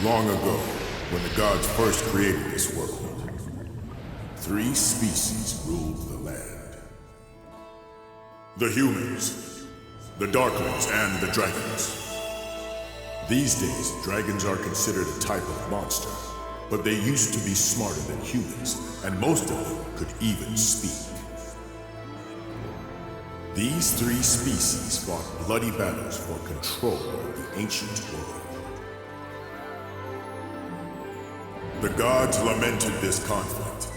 Long ago, when the gods first created this world, 3 species ruled the land. The humans, the darklings, and the dragons. These days, dragons are considered a type of monster, but they used to be smarter than humans, and most of them could even speak. These 3 species fought bloody battles for control of the ancient world. The gods lamented this conflict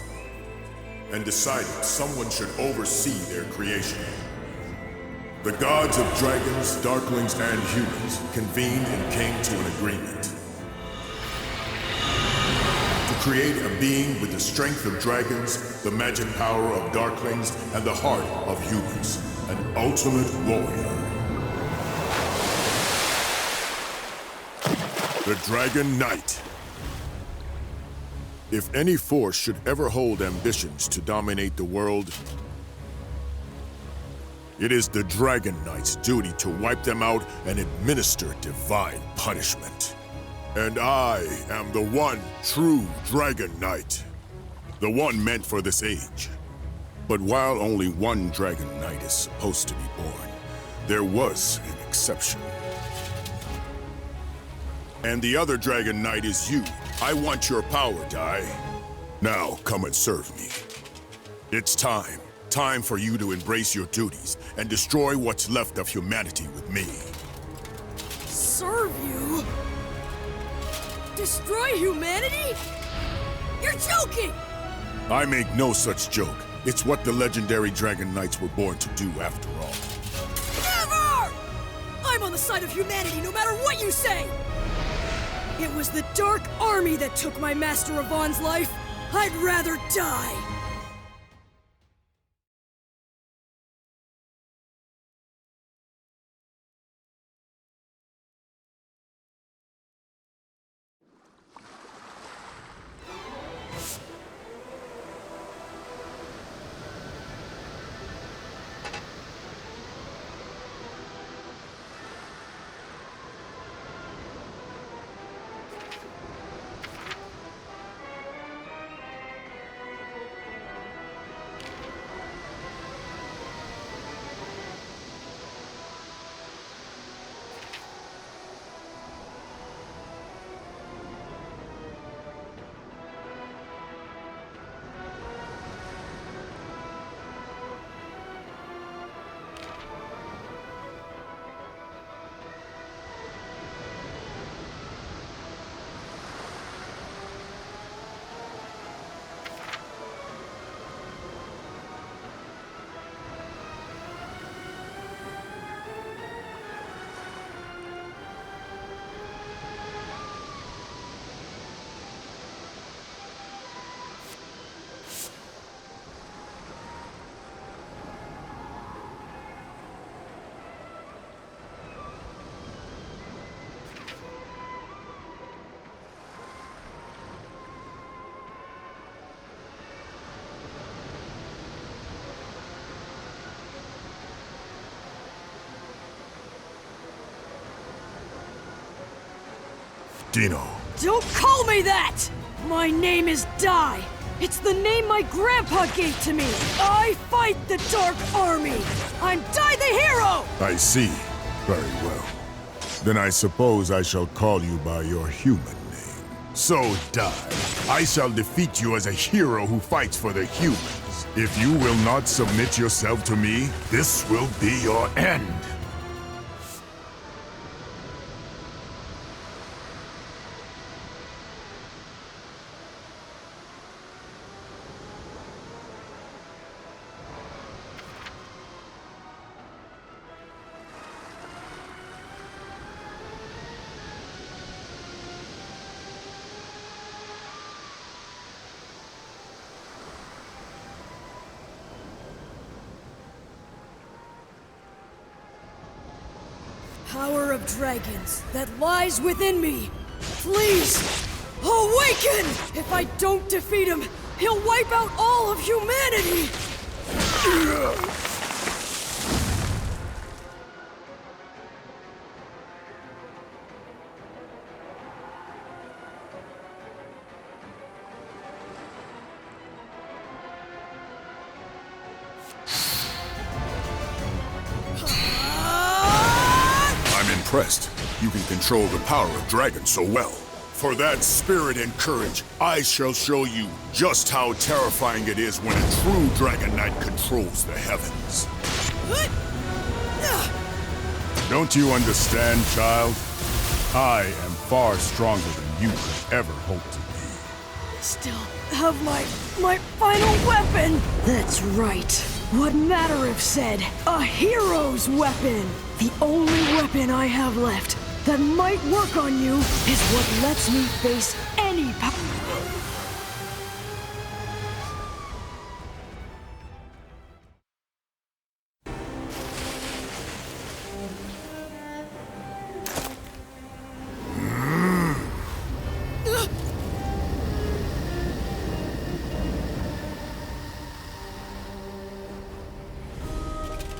and decided someone should oversee their creation. The gods of dragons, darklings, and humans convened and came to an agreement to create a being with the strength of dragons, the magic power of darklings, and the heart of humans, an ultimate warrior. The Dragon Knight. If any force should ever hold ambitions to dominate the world, it is the Dragon Knight's duty to wipe them out and administer divine punishment. And I am the one true Dragon Knight, the one meant for this age. But while only one Dragon Knight is supposed to be born, there was an exception. And the other Dragon Knight is you. I want your power, Dai. Now, come and serve me. It's time. Time for you to embrace your duties and destroy what's left of humanity with me. Serve you? Destroy humanity? You're joking! I make no such joke. It's what the legendary Dragon Knights were born to do after all. Never! I'm on the side of humanity no matter what you say! It was the Dark Army that took my Master Avan's life. I'd rather die. Dino. Don't call me that! My name is Dai. It's the name my grandpa gave to me. I fight the Dark Army. I'm Dai the Hero! I see. Very well. Then I suppose I shall call you by your human name. So, Dai, I shall defeat you as a hero who fights for the humans. If you will not submit yourself to me, this will be your end. Power of dragons that lies within me. Please, awaken! If I don't defeat him, he'll wipe out all of humanity! impressed you can control the power of dragons so well. For that spirit and courage, I shall show you just how terrifying it is when a true Dragon Knight controls the heavens. Don't you understand, child? I am far stronger than you could ever hope to be. Still have my final weapon! That's right. What Matter said, a hero's weapon! The only weapon I have left that might work on you is what lets me face any power.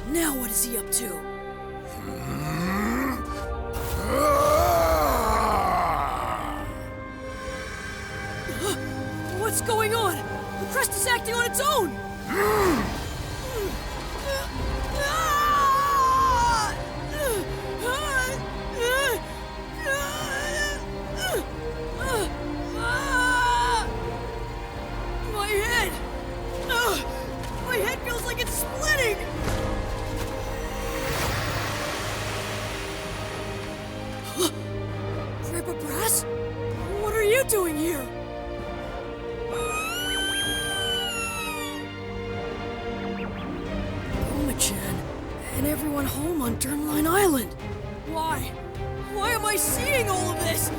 Now what is he up to? What's going on? The crest is acting on its own! My head! My head feels like it's splitting! Grandpa Brass? What are you doing here? Oma-chan, and everyone home on Durnline Island. Why? Why am I seeing all of this?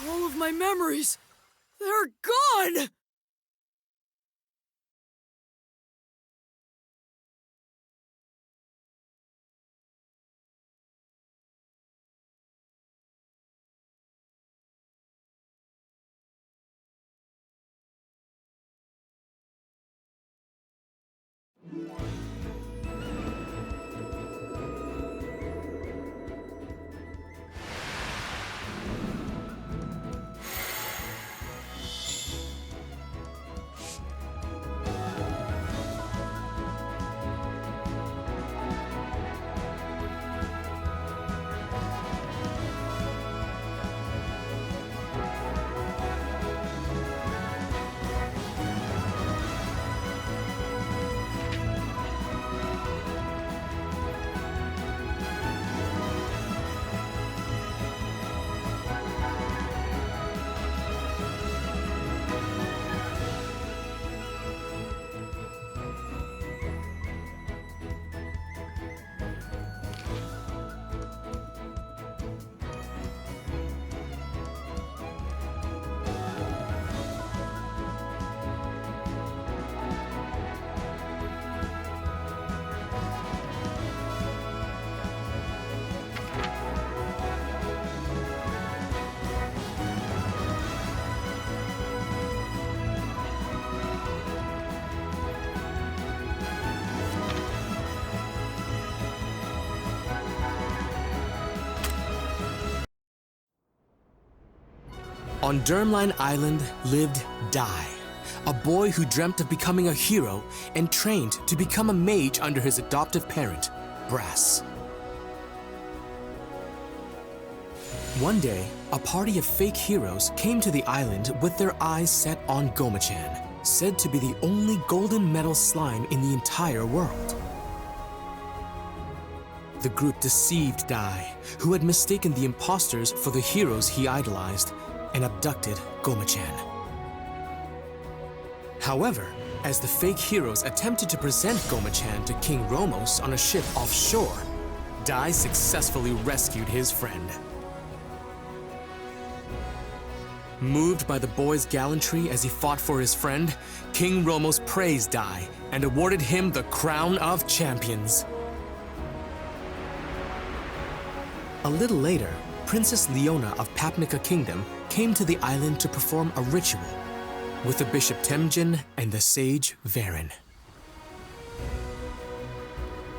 All of my memories, they're gone! On Durnline Island lived Dai, a boy who dreamt of becoming a hero and trained to become a mage under his adoptive parent, Brass. One day, a party of fake heroes came to the island with their eyes set on Goma-chan, said to be the only golden metal slime in the entire world. The group deceived Dai, who had mistaken the imposters for the heroes he idolized, and abducted Goma-chan. However, as the fake heroes attempted to present Goma-chan to King Romos on a ship offshore, Dai successfully rescued his friend. Moved by the boy's gallantry as he fought for his friend, King Romos praised Dai and awarded him the Crown of Champions. A little later, Princess Leona of Papnica Kingdom came to the island to perform a ritual with the Bishop Temjin and the sage Varen.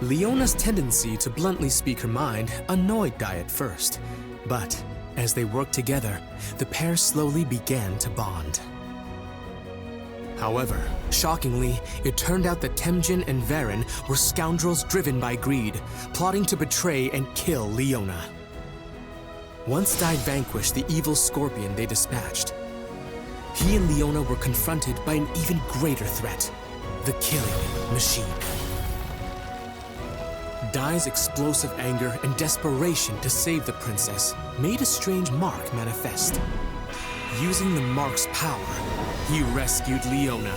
Leona's tendency to bluntly speak her mind annoyed Dai at first, but As they worked together, the pair slowly began to bond. However, shockingly, it turned out that Temujin and Varen were scoundrels driven by greed, plotting to betray and kill Leona. Once Dai vanquished the evil scorpion they dispatched, he and Leona were confronted by an even greater threat, the killing machine. Dai's explosive anger and desperation to save the princess made a strange mark manifest. Using the mark's power, he rescued Leona.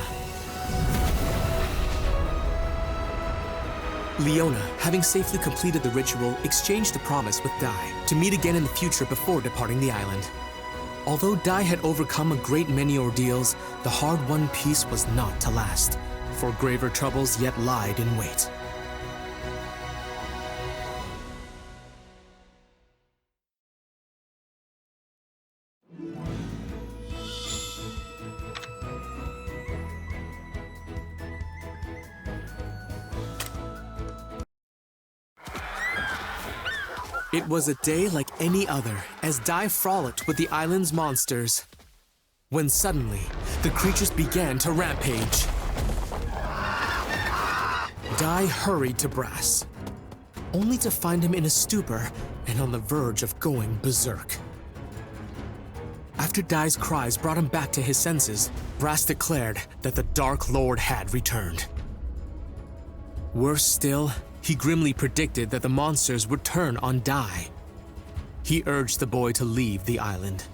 Leona, having safely completed the ritual, exchanged a promise with Dai to meet again in the future before departing the island. Although Dai had overcome a great many ordeals, the hard-won peace was not to last, for graver troubles yet lied in wait. It was a day like any other, as Dai frolicked with the island's monsters, when suddenly, the creatures began to rampage. Dai hurried to Brass, only to find him in a stupor and on the verge of going berserk. After Dai's cries brought him back to his senses, Brass declared that the Dark Lord had returned. Worse still, he grimly predicted that the monsters would turn on Dai. He urged the boy to leave the island.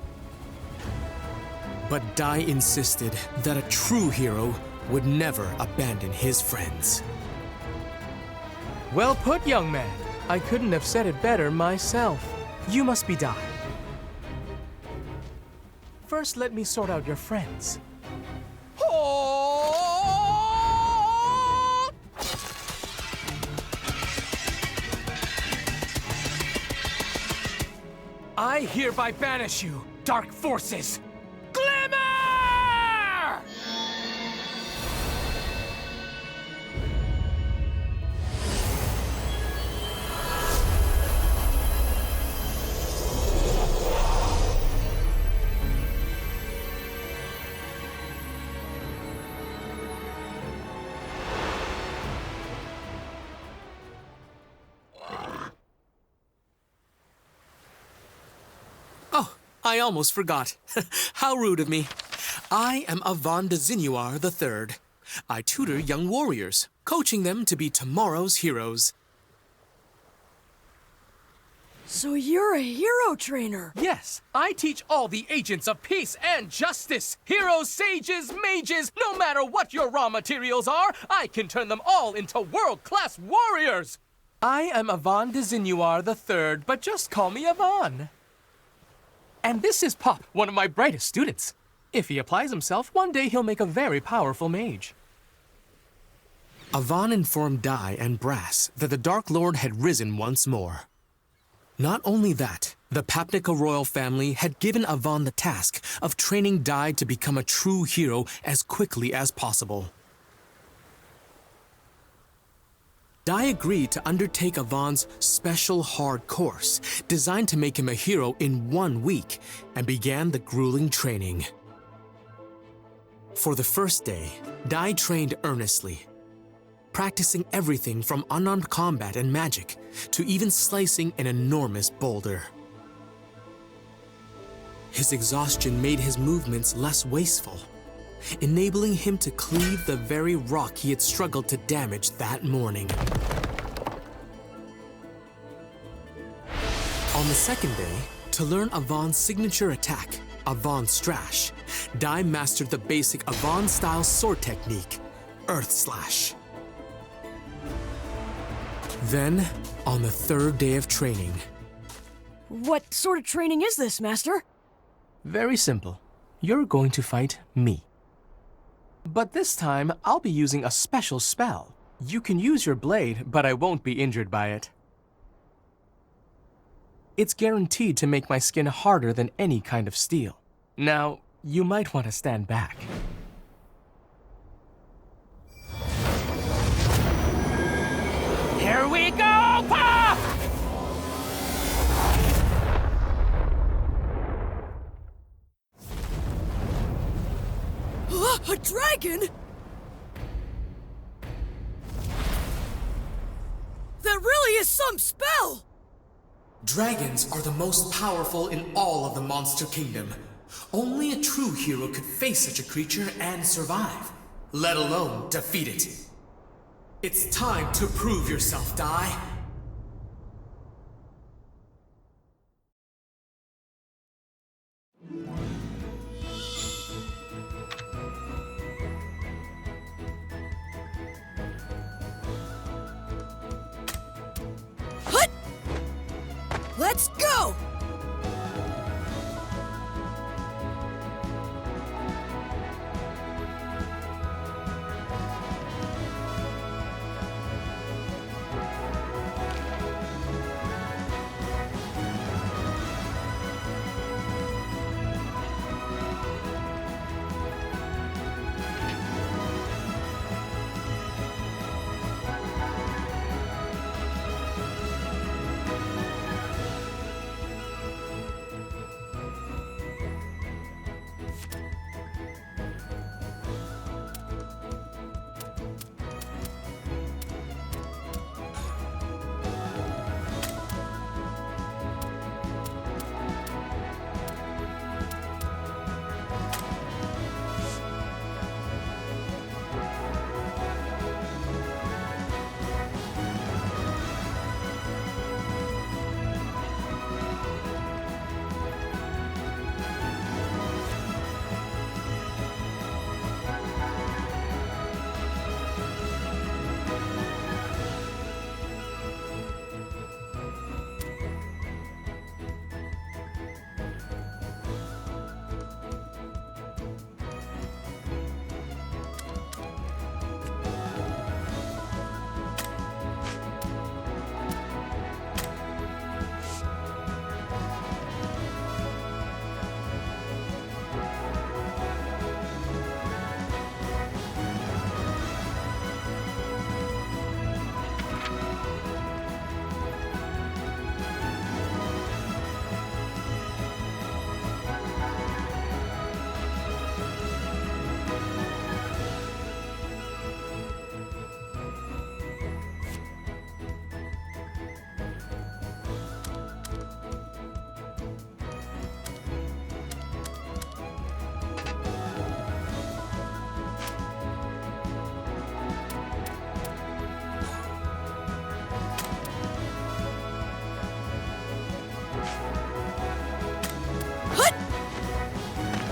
But Dai insisted that a true hero would never abandon his friends. Well put, young man. I couldn't have said it better myself. You must be Dai. First, let me sort out your friends. I hereby banish you, dark forces! Glimmer! I almost forgot. How rude of me. I am Avan de Zinuar III. I tutor young warriors, coaching them to be tomorrow's heroes. So you're a hero trainer? Yes, I teach all the agents of peace and justice. Heroes, sages, mages, no matter what your raw materials are, I can turn them all into world-class warriors. I am Avan de Zinuar III, but just call me Avan. And this is Pop, one of my brightest students. If he applies himself, one day he'll make a very powerful mage. Avan informed Dai and Brass that the Dark Lord had risen once more. Not only that, the Papnica royal family had given Avan the task of training Dai to become a true hero as quickly as possible. Dai agreed to undertake Avan's special hard course, designed to make him a hero in 1 week, and began the grueling training. For the first day, Dai trained earnestly, practicing everything from unarmed combat and magic to even slicing an enormous boulder. His exhaustion made his movements less wasteful, enabling him to cleave the very rock he had struggled to damage that morning. On the second day, to learn Avan's signature attack, Avan Strash, Dai mastered the basic Avan-style sword technique, Earth Slash. Then, on the third day of training... What sort of training is this, Master? Very simple. You're going to fight me. But this time, I'll be using a special spell. You can use your blade, but I won't be injured by it. It's guaranteed to make my skin harder than any kind of steel. Now, you might want to stand back. Here we go, Pop! A dragon? That really is some spell! Dragons are the most powerful in all of the Monster Kingdom. Only a true hero could face such a creature and survive, let alone defeat it. It's time to prove yourself, Dai. Hut! Let's go!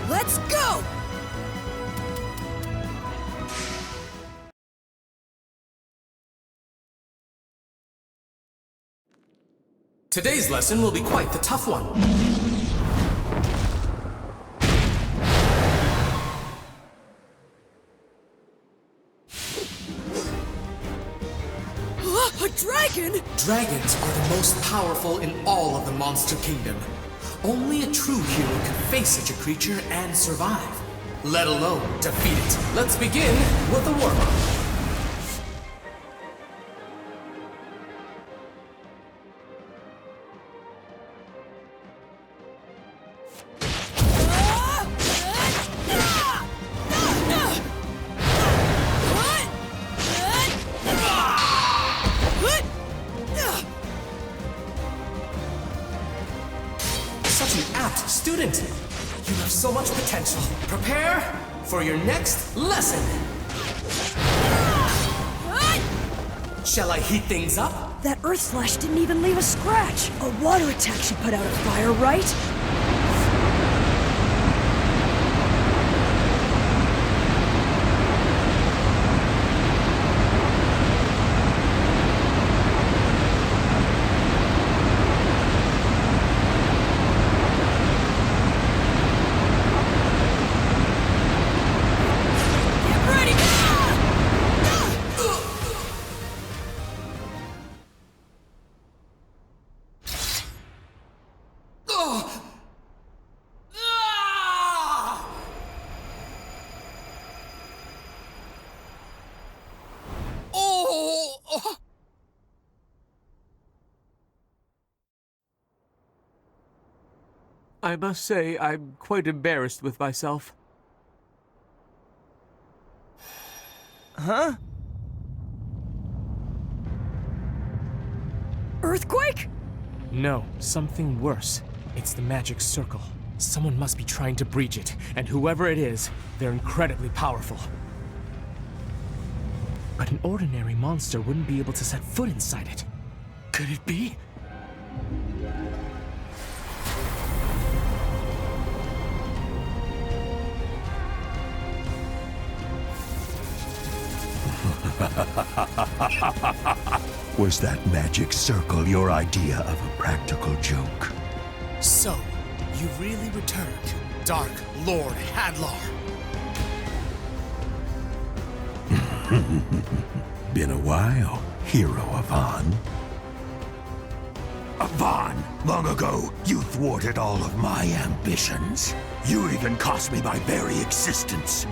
Let's go! Today's lesson will be quite the tough one. A dragon? Dragons are the most powerful in all of the Monster Kingdom. Only a true hero can face such a creature and survive, let alone defeat it. Let's begin with a warm-up. Such an apt student! You have so much potential. Prepare for your next lesson! Shall I heat things up? That earth slash didn't even leave a scratch. A water attack should put out a fire, right? I must say, I'm quite embarrassed with myself. Huh? Earthquake? No, something worse. It's the magic circle. Someone must be trying to breach it, and whoever it is, they're incredibly powerful. But an ordinary monster wouldn't be able to set foot inside it. Could it be? Was that magic circle your idea of a practical joke? So, you really returned, Dark Lord Hadlar. Been a while, Hero Avan. Avan, long ago, you thwarted all of my ambitions. You even cost me my very existence.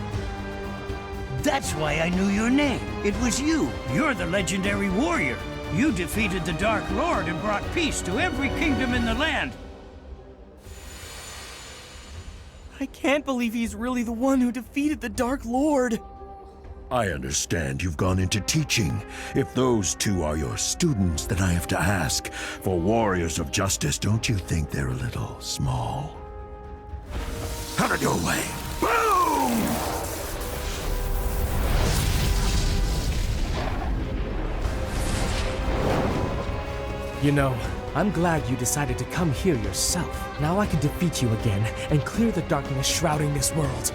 That's why I knew your name. It was you. You're the legendary warrior. You defeated the Dark Lord and brought peace to every kingdom in the land. I can't believe he's really the one who defeated the Dark Lord. I understand you've gone into teaching. If those two are your students, then I have to ask, for warriors of justice, don't you think they're a little small? Out of your way! Boom! You know, I'm glad you decided to come here yourself. Now I can defeat you again and clear the darkness shrouding this world.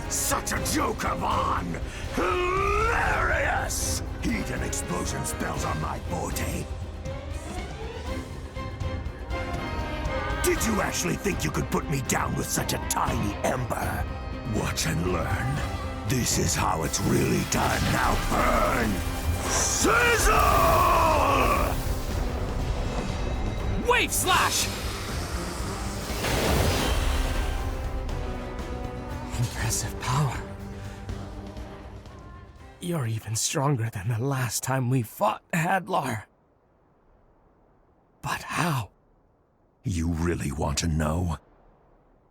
Such a joke, Avan! Hilarious! Heat and explosion spells are my forte. Did you actually think you could put me down with such a tiny ember? Watch and learn. This is how it's really done. Now burn! Sizzle! Wave slash! Impressive power. You're even stronger than the last time we fought, Hadlar. But how? You really want to know?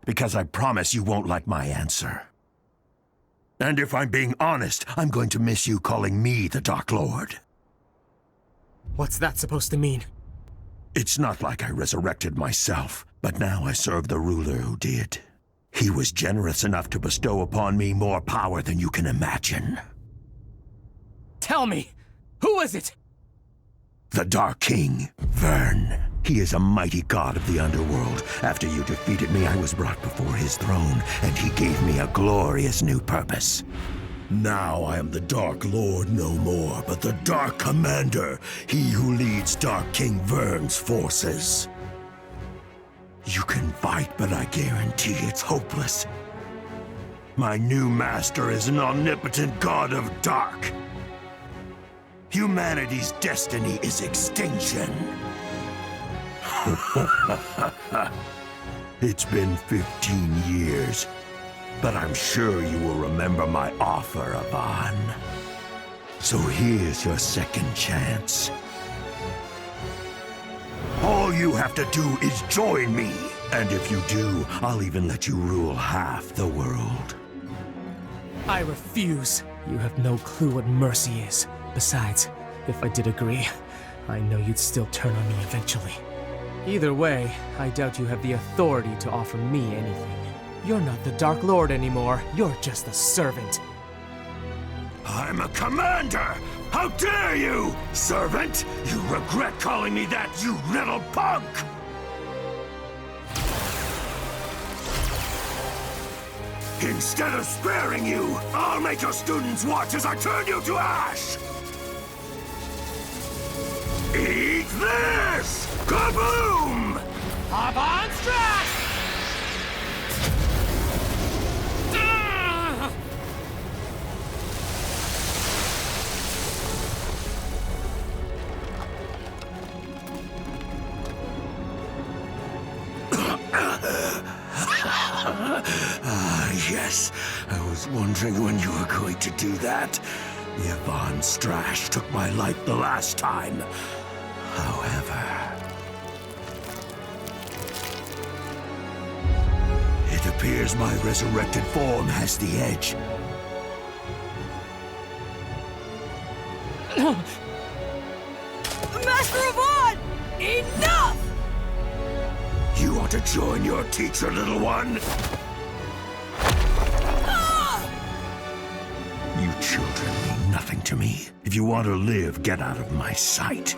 Because I promise you won't like my answer. And if I'm being honest, I'm going to miss you calling me the Dark Lord. What's that supposed to mean? It's not like I resurrected myself, but now I serve the ruler who did. He was generous enough to bestow upon me more power than you can imagine. Tell me, who is it? The Dark King, Vern. He is a mighty god of the underworld. After you defeated me, I was brought before his throne, and he gave me a glorious new purpose. Now I am the Dark Lord no more, but the Dark Commander, he who leads Dark King Vern's forces. You can fight, but I guarantee it's hopeless. My new master is an omnipotent god of dark. Humanity's destiny is extinction. It's been 15 years, but I'm sure you will remember my offer, Avan. So here's your second chance. All you have to do is join me. And if you do, I'll even let you rule half the world. I refuse. You have no clue what mercy is. Besides, if I did agree, I know you'd still turn on me eventually. Either way, I doubt you have the authority to offer me anything. You're not the Dark Lord anymore. You're just a servant. I'm a commander! How dare you, servant! You regret calling me that, you little punk! Instead of sparing you, I'll make your students watch as I turn you to ash! Eat this! Kaboom! Avan Strash! Yes, I was wondering when you were going to do that. The Avan Strash took my life the last time. However, it appears my resurrected form has the edge. Master Avan! Enough! You want to join your teacher, little one? You children mean nothing to me. If you want to live, get out of my sight.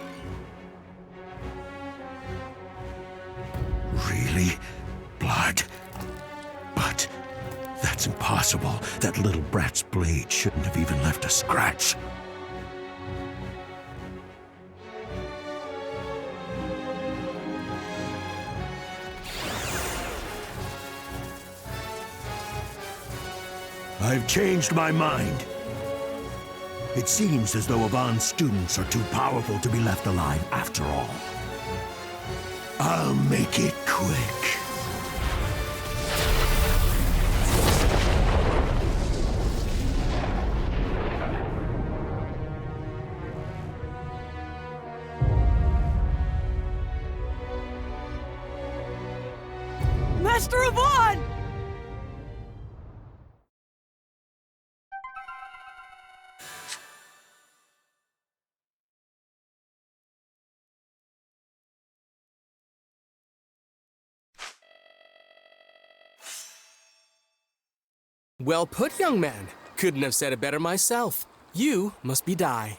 Really? Blood? But that's impossible. That little brat's blade shouldn't have even left a scratch. I've changed my mind. It seems as though Avan's students are too powerful to be left alive after all. I'll make it quick. Master Avan! Well put, young man. Couldn't have said it better myself. You must be Dai.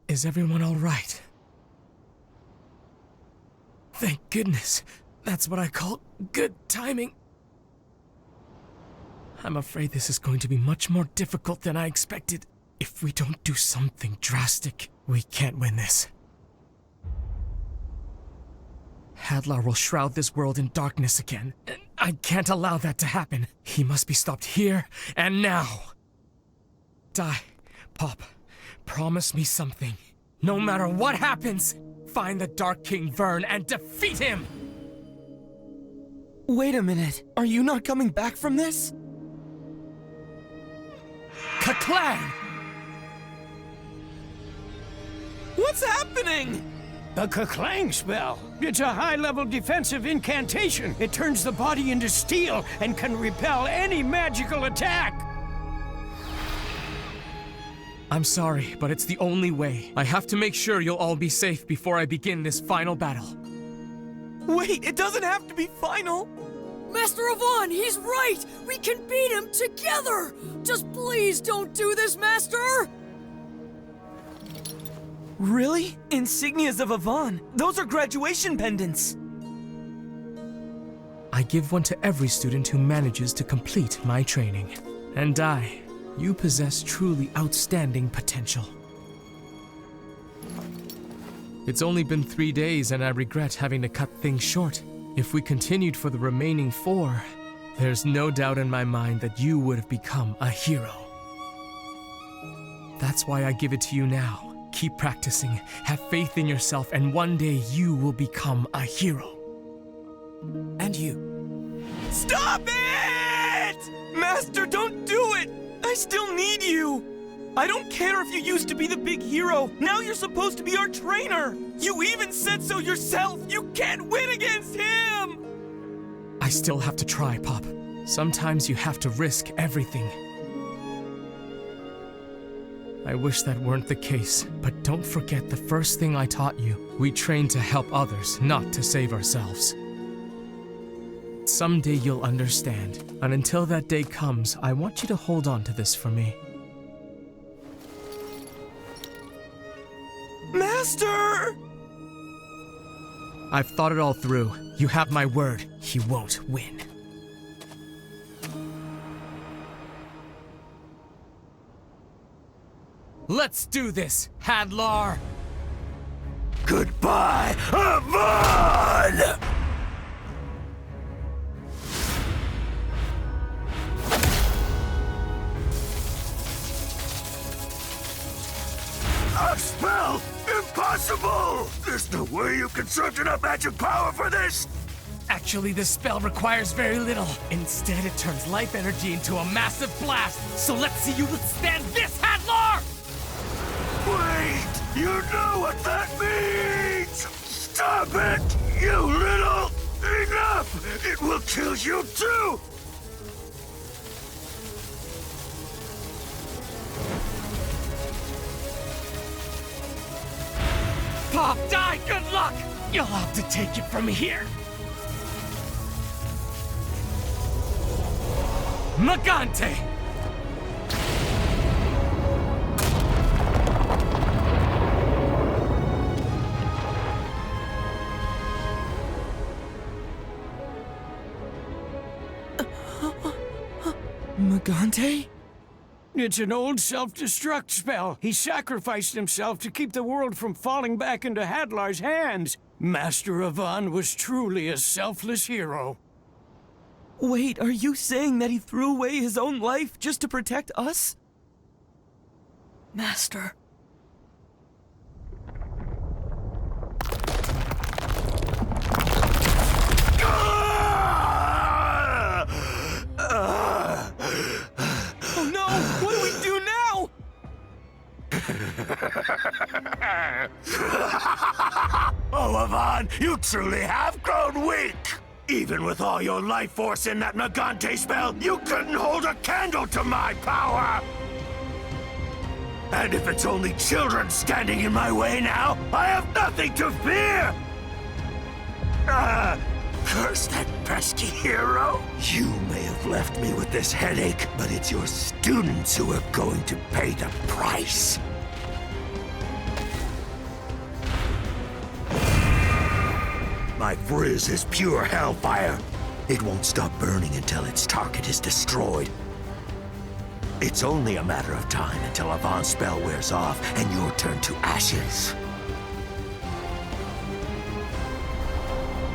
Is everyone all right? Thank goodness. That's what I call good timing. I'm afraid this is going to be much more difficult than I expected. If we don't do something drastic, we can't win this. Hadlar will shroud this world in darkness again. I can't allow that to happen. He must be stopped here and now. Dai, Pop, promise me something. No matter what happens, find the Dark King Vern and defeat him! Wait a minute. Are you not coming back from this? Ka-clang! What's happening? A Ka-clang spell. It's a high-level defensive incantation. It turns the body into steel and can repel any magical attack. I'm sorry, but it's the only way. I have to make sure you'll all be safe before I begin this final battle. Wait, it doesn't have to be final. Master Avan, he's right! We can beat him together! Just please don't do this, Master! Really? Insignias of Avan? Those are graduation pendants! I give one to every student who manages to complete my training. And you possess truly outstanding potential. It's only been 3 days and I regret having to cut things short. If we continued for the remaining 4, there's no doubt in my mind that you would have become a hero. That's why I give it to you now. Keep practicing, have faith in yourself, and one day you will become a hero. And you. Stop it! Master, don't do it! I still need you! I don't care if you used to be the big hero. Now you're supposed to be our trainer. You even said so yourself. You can't win against him! I still have to try, Pop. Sometimes you have to risk everything. I wish that weren't the case, but don't forget the first thing I taught you. We train to help others, not to save ourselves. Someday you'll understand, and until that day comes, I want you to hold on to this for me. Master! I've thought it all through. You have my word. He won't win. Let's do this, Hadlar! Goodbye, Avan! A spell! Impossible! There's no way you can search enough magic power for this! Actually, this spell requires very little. Instead, it turns life energy into a massive blast. So let's see you withstand this, Hadlar! Wait! You know what that means! Stop it! You little... Enough! It will kill you too! Pop, die! Good luck! You'll have to take it from here. Magante! Magante? It's an old self-destruct spell. He sacrificed himself to keep the world from falling back into Hadlar's hands. Master Avan was truly a selfless hero. Wait, are you saying that he threw away his own life just to protect us? Master. Oh no! What do we do now? Oh, Avan, you truly have grown weak! Even with all your life force in that Magante spell, you couldn't hold a candle to my power! And if it's only children standing in my way now, I have nothing to fear! Curse that pesky hero! You may have left me with this headache, but it's your students who are going to pay the price. My frizz is pure hellfire. It won't stop burning until its target is destroyed. It's only a matter of time until Avan's spell wears off and you're turned to ashes.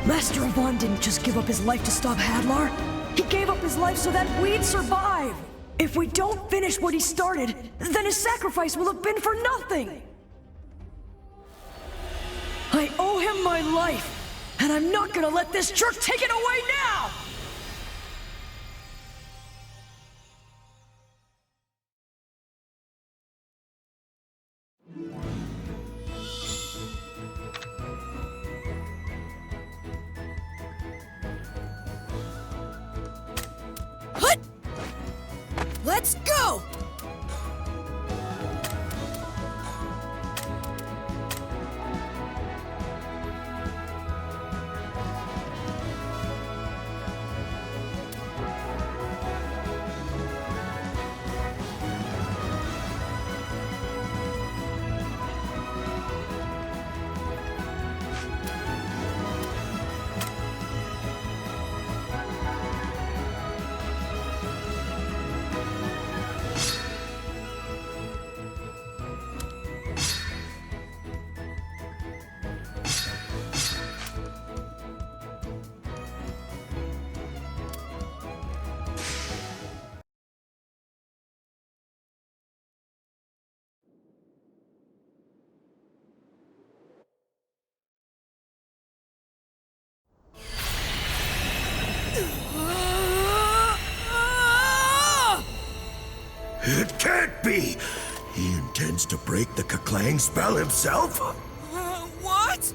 Master Avan didn't just give up his life to stop Hadlar. He gave up his life so that we'd survive. If we don't finish what he started, then his sacrifice will have been for nothing. I owe him my life. And I'm not gonna let this jerk take it away now! Hut! Let's go! It can't be! He intends to break the Kaklang spell himself? What?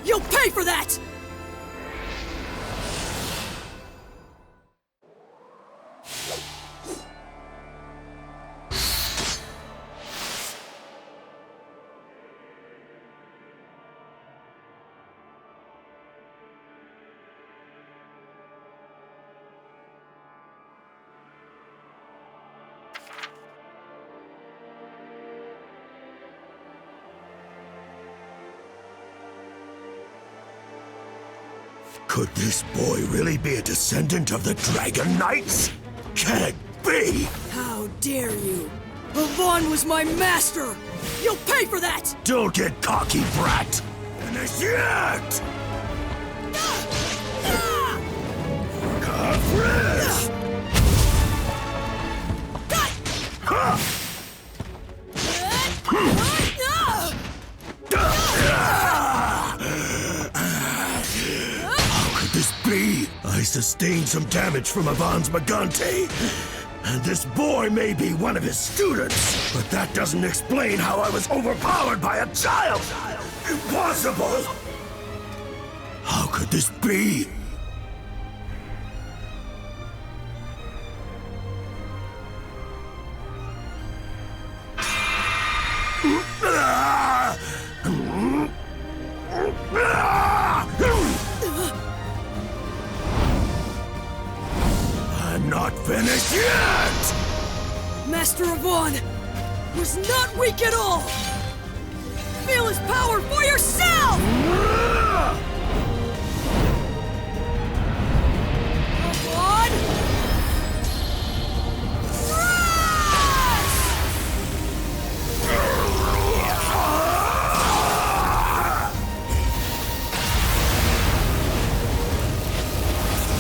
You'll pay for that! Could this boy really be a descendant of the Dragon Knights? Can it be? How dare you! Avan was my master! You'll pay for that! Don't get cocky, brat! Finish it! Coverage! How could this be? I sustained some damage from Avan's Magante. And this boy may be one of his students, but that doesn't explain how I was overpowered by a child! Impossible! How could this be? I'm not finished yet! Master Avan was not weak at all! Feel his power for yourself! Avan!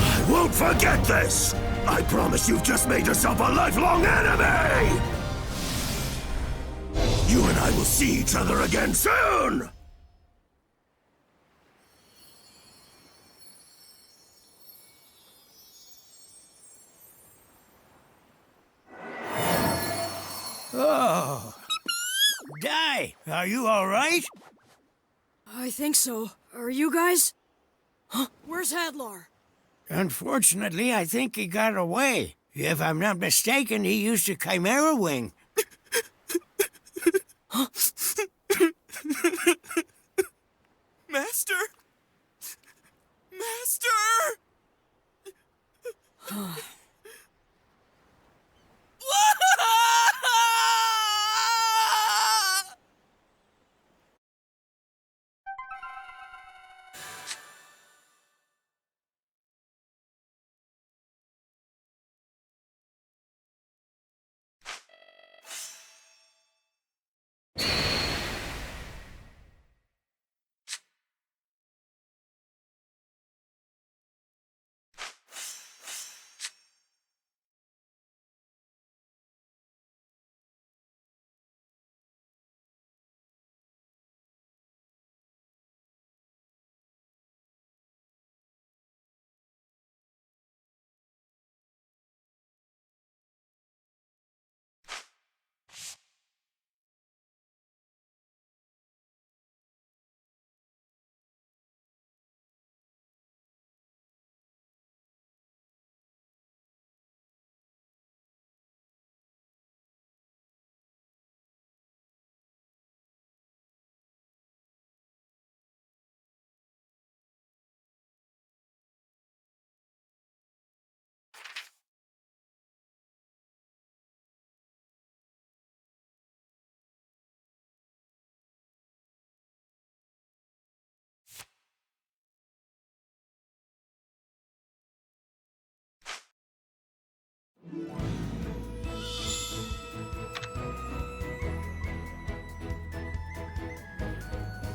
I won't forget this! I promise you've just made yourself a lifelong enemy! You and I will see each other again soon! Oh. Dai, are you all right? I think so. Are you guys? Huh? Where's Hadlar? Unfortunately, I think he got away. If I'm not mistaken, he used a Chimera wing.